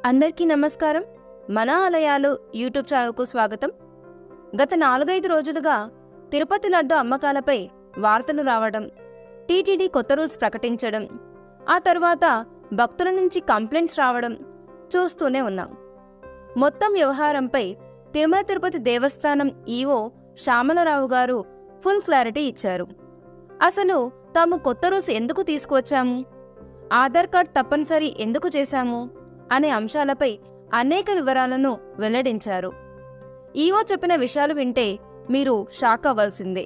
అందరికీ నమస్కారం. మన ఆలయాలు యూట్యూబ్ ఛానల్కు స్వాగతం. గత 4-5 రోజులుగా తిరుపతి లడ్డు అమ్మకాలపై వార్తలు రావడం, టీటీడీ కొత్త రూల్స్ ప్రకటించడం, ఆ తర్వాత భక్తుల నుంచి కంప్లైంట్స్ రావడం చూస్తూనే ఉన్నాం. మొత్తం వ్యవహారంపై తిరుమల తిరుపతి దేవస్థానం ఈవో శ్యామలరావు గారు ఫుల్ క్లారిటీ ఇచ్చారు. అసలు తాము కొత్త రూల్స్ ఎందుకు తీసుకువచ్చాము, ఆధార్ కార్డ్ తప్పనిసరి ఎందుకు చేశాము అనే అంశాలపై అనేక వివరాలను వెల్లడించారు. ఈవో చెప్పిన విషయాలు వింటే మీరు షాక్ అవ్వాల్సిందే.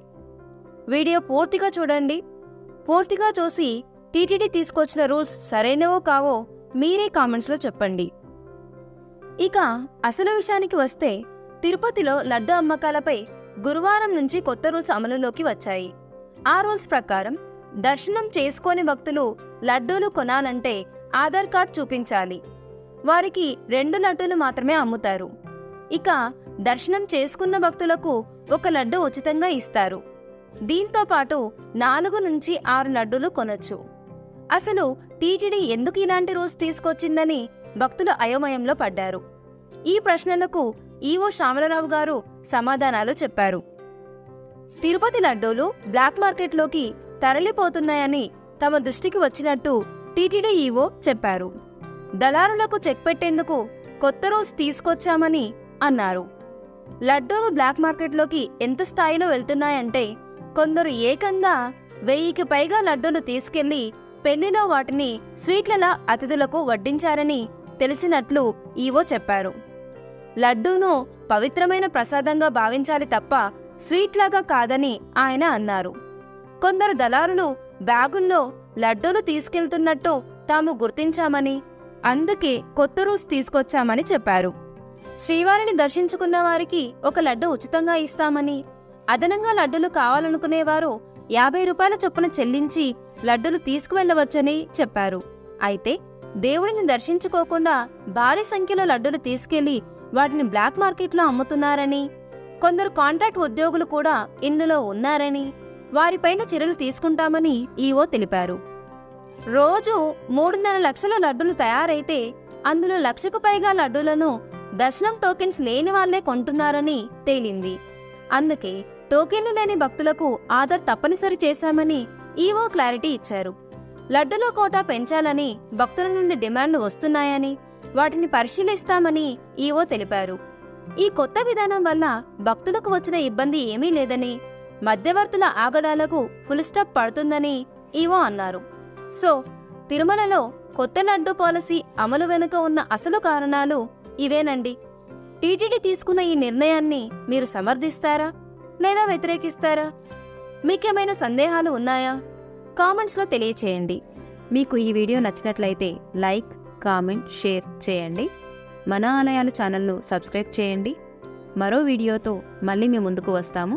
వీడియో పూర్తిగా చూడండి. పూర్తిగా చూసి టీటీడీ తీసుకొచ్చిన రూల్స్ సరైనవో కావో మీరే కామెంట్స్లో చెప్పండి. ఇక అసలు విషయానికి వస్తే, తిరుపతిలో లడ్డు అమ్మకాలపై గురువారం నుంచి కొత్త రూల్స్ అమలులోకి వచ్చాయి. ఆ రూల్స్ ప్రకారం దర్శనం చేసుకోని భక్తులు లడ్డూలు కొనాలంటే ఆధార్ కార్డ్ చూపించాలి. వారికి 2 లడ్డూలు మాత్రమే అమ్ముతారు. ఇక దర్శనం చేసుకున్న భక్తులకు 1 లడ్డు ఉచితంగా ఇస్తారు. దీంతో పాటు 4 నుంచి 6 లడ్డూలు కొనొచ్చు. అసలు టీటీడీ ఎందుకు ఇలాంటి రూల్స్ తీసుకొచ్చిందని భక్తులు అయోమయంలో పడ్డారు. ఈ ప్రశ్నలకు ఈవో శ్యామలరావు గారు సమాధానాలు చెప్పారు. తిరుపతి లడ్డూలు బ్లాక్ మార్కెట్లోకి తరలిపోతున్నాయని తమ దృష్టికి వచ్చినట్టు టీటీడీ ఈవో చెప్పారు. దళారులకు చెక్ పెట్టేందుకు కొత్త రూల్స్ తీసుకొచ్చామని అన్నారు. లడ్డూలు బ్లాక్ మార్కెట్లోకి ఎంత స్థాయిలో వెళ్తున్నాయంటే, కొందరు ఏకంగా 1000కి పైగా లడ్డూలు తీసుకెళ్లి పెళ్లిలో వాటిని స్వీట్లలా అతిథులకు వడ్డించారని తెలిసినట్లు ఈవో చెప్పారు. లడ్డూను పవిత్రమైన ప్రసాదంగా భావించాలి తప్ప స్వీట్లాగా కాదని ఆయన అన్నారు. కొందరు దళారులు బ్యాగుల్లో లడ్డూలు తీసుకెళ్తున్నట్టు తాము గుర్తించామని, అందుకే కొత్త రూల్స్ తీసుకొచ్చామని చెప్పారు. శ్రీవారిని దర్శించుకున్న వారికి 1 లడ్డు ఉచితంగా ఇస్తామని, అదనంగా లడ్డూలు కావాలనుకునేవారు 50 రూపాయల చొప్పున చెల్లించి లడ్డూలు తీసుకువెళ్లవచ్చని చెప్పారు. అయితే దేవుడిని దర్శించుకోకుండా భారీ సంఖ్యలో లడ్డూలు తీసుకెళ్లి వాటిని బ్లాక్ మార్కెట్లో అమ్ముతున్నారని, కొందరు కాంట్రాక్ట్ ఉద్యోగులు కూడా ఇందులో ఉన్నారని, వారిపైన చర్యలు తీసుకుంటామని ఈవో తెలిపారు. రోజు 3.5 లక్షల లడ్డూలు తయారైతే అందులో 1,00,000కు పైగా లడ్డూలను దర్శనం టోకెన్స్ లేని వాళ్లే కొంటున్నారని తేలింది. అందుకే టోకెన్లు లేని భక్తులకు ఆధార్ తప్పనిసరి చేశామని ఈవో క్లారిటీ ఇచ్చారు. లడ్డూల కోటా పెంచాలని భక్తుల నుండి డిమాండ్లు వస్తున్నాయని, వాటిని పరిశీలిస్తామని ఈవో తెలిపారు. ఈ కొత్త విధానం వల్ల భక్తులకు వచ్చిన ఇబ్బంది ఏమీ లేదని, మధ్యవర్తుల ఆగడాలకు ఫుల్ స్టాప్ పడుతుందని ఈవో అన్నారు. సో తిరుమలలో కొత్త లడ్డు పాలసీ అమలు వెనుక ఉన్న అసలు కారణాలు ఇవేనండి. టీటీడీ తీసుకున్న ఈ నిర్ణయాన్ని మీరు సమర్థిస్తారా లేదా వ్యతిరేకిస్తారా? మీకేమైనా సందేహాలు ఉన్నాయా? కామెంట్స్లో తెలియచేయండి. మీకు ఈ వీడియో నచ్చినట్లయితే లైక్, కామెంట్, షేర్ చేయండి. మన ఆలయాలు ఛానల్ను సబ్స్క్రైబ్ చేయండి. మరో వీడియోతో మళ్ళీ మీ ముందుకు వస్తాము.